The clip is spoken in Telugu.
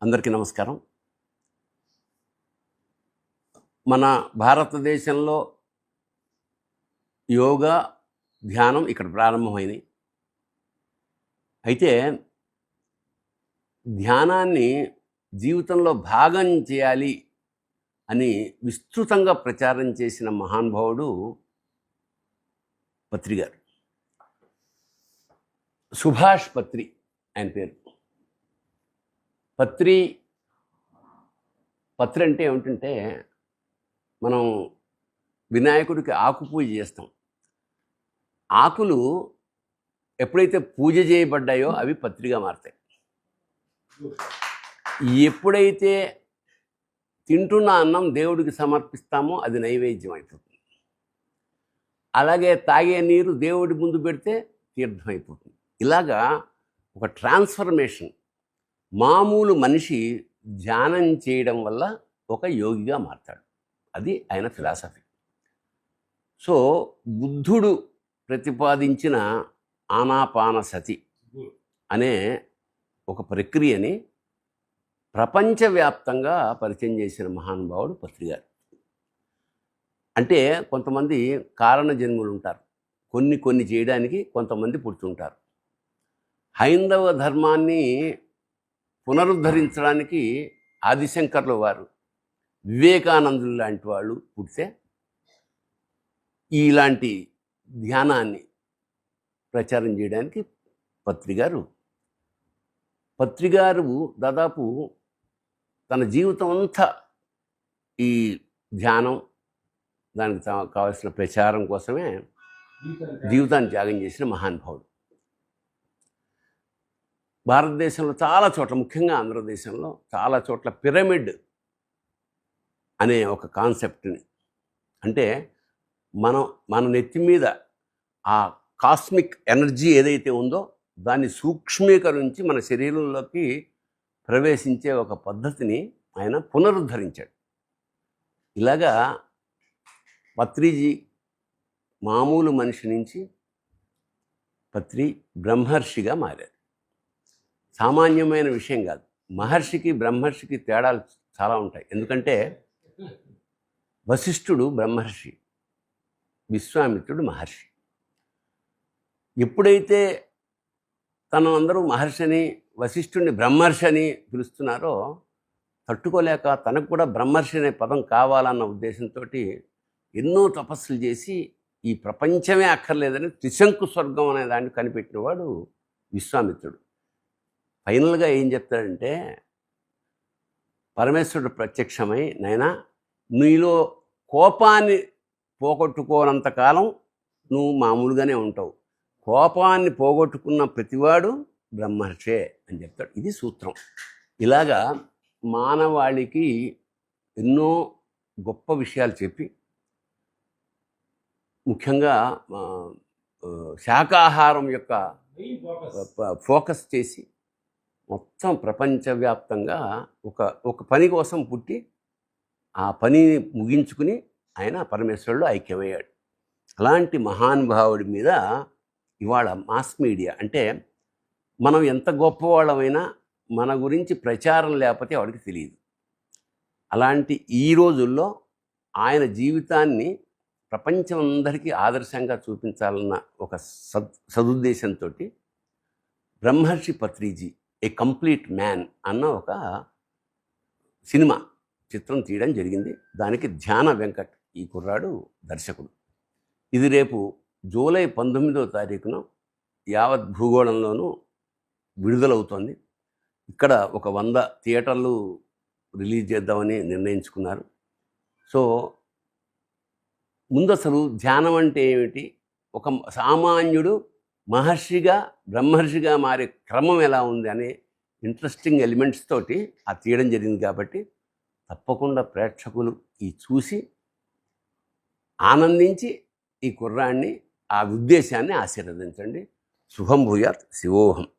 అందరికీ నమస్కారం. మన భారతదేశంలో యోగా, ధ్యానం ఇక్కడ ప్రారంభమైంది. అయితే ధ్యానాన్ని జీవితంలో భాగం చేయాలి అని విస్తృతంగా ప్రచారం చేసిన మహానుభావుడు పత్రి గారు. సుభాష్ పత్రి ఆయన పేరు. పత్రి అంటే ఏమిటంటే, మనం వినాయకుడికి ఆకు పూజ చేస్తాం. ఆకులు ఎప్పుడైతే పూజ చేయబడ్డాయో అవి పత్రిగా మారుతాయి. ఎప్పుడైతే తింటున్న అన్నం దేవుడికి సమర్పిస్తామో అది నైవేద్యం అయిపోతుంది. అలాగే తాగే నీరు దేవుడి ముందు పెడితే తీర్థం అయిపోతుంది. ఇలాగా ఒక ట్రాన్స్ఫర్మేషన్. మామూలు మనిషి ధ్యానం చేయడం వల్ల ఒక యోగిగా మారతాడు. అది ఆయన ఫిలాసఫీ. సో బుద్ధుడు ప్రతిపాదించిన ఆనాపానసతి అనే ఒక ప్రక్రియని ప్రపంచవ్యాప్తంగా పరిచయం చేసిన మహానుభావుడు పత్రి గారు. అంటే కొంతమంది కారణ జన్ములు ఉంటారు, కొన్ని చేయడానికి కొంతమంది పుడుతుంటారు. హైందవ ధర్మాన్ని పునరుద్ధరించడానికి ఆదిశంకర్ల వారు, వివేకానందులు లాంటి వాళ్ళు పుడితే ఇలాంటి ధ్యానాన్ని ప్రచారం చేయడానికి పత్రి గారు దాదాపు తన జీవితం అంతా ఈ ధ్యానం, దానికి కావాల్సిన ప్రచారం కోసమే జీవితాన్ని త్యాగం చేసిన మహానుభావుడు. భారతదేశంలో చాలా చోట్ల, ముఖ్యంగా ఆంధ్రదేశంలో చాలా చోట్ల పిరమిడ్ అనే ఒక కాన్సెప్ట్ని, అంటే మన నెత్తి మీద ఆ కాస్మిక్ ఎనర్జీ ఏదైతే ఉందో దాన్ని సూక్ష్మీకరించి మన శరీరంలోకి ప్రవేశించే ఒక పద్ధతిని ఆయన పునరుద్ధరించాడు. ఇలాగా పత్రిజీ మామూలు మనిషి నుంచి పత్రి బ్రహ్మర్షిగా మారారు. సామాన్యమైన విషయం కాదు. మహర్షికి బ్రహ్మర్షికి తేడాలు చాలా ఉంటాయి. ఎందుకంటే వశిష్ఠుడు బ్రహ్మర్షి, విశ్వామిత్రుడు మహర్షి. ఎప్పుడైతే అందరూ మహర్షిని, వశిష్ఠుడిని బ్రహ్మర్షి అని పిలుస్తున్నారో తట్టుకోలేక తనకు కూడా బ్రహ్మర్షి అనే పదం కావాలన్న ఉద్దేశంతో ఎన్నో తపస్సులు చేసి ఈ ప్రపంచమే అక్కర్లేదని త్రిశంకు స్వర్గం అనే దాన్ని కనిపెట్టినవాడు విశ్వామిత్రుడు. ఫైనల్గా ఏం చెప్తాడంటే, పరమేశ్వరుడు ప్రత్యక్షమై, నైనా నీలో కోపాన్ని పోగొట్టుకోనంతకాలం నువ్వు మామూలుగానే ఉంటావు, కోపాన్ని పోగొట్టుకున్న ప్రతివాడు బ్రహ్మర్షే అని చెప్తాడు. ఇది సూత్రం. ఇలాగా మానవాళికి ఎన్నో గొప్ప విషయాలు చెప్పి, ముఖ్యంగా శాకాహారం యొక్క ఫోకస్ చేసి మొత్తం ప్రపంచవ్యాప్తంగా ఒక పని కోసం పుట్టి ఆ పనిని ముగించుకుని ఆయన పరమేశ్వరుడు ఐక్యమయ్యాడు. అలాంటి మహానుభావుడి మీద ఇవాళ మాస్ మీడియా, అంటే మనం ఎంత గొప్పవాళ్ళమైనా మన గురించి ప్రచారం లేకపోతే వాడికి తెలియదు. అలాంటి ఈ రోజుల్లో ఆయన జీవితాన్ని ప్రపంచం అందరికీ ఆదర్శంగా చూపించాలన్న ఒక సదుద్దేశంతో బ్రహ్మర్షి పత్రిజీ ఏ కంప్లీట్ మ్యాన్ అన్న ఒక సినిమా చిత్రం తీయడం జరిగింది. దానికి ధ్యాన వెంకట్ ఈ కుర్రాడు దర్శకుడు. ఇది రేపు జూలై 19వ తారీఖున యావత్ భూగోళంలోనూ విడుదలవుతోంది. ఇక్కడ ఒక 100 థియేటర్లు రిలీజ్ చేద్దామని నిర్ణయించుకున్నారు. సో ముందు అసలు ధ్యానం అంటే ఏమిటి, ఒక సామాన్యుడు మహర్షిగా బ్రహ్మర్షిగా మారే క్రమం ఎలా ఉంది అనే ఇంట్రెస్టింగ్ ఎలిమెంట్స్ తోటి ఆ తీయడం జరిగింది. కాబట్టి తప్పకుండా ప్రేక్షకులు ఈ చూసి ఆనందించి ఈ కుర్రాన్ని, ఆ ఉద్దేశాన్ని ఆశీర్వదించండి. శుభం భూయాత్. శివోహం.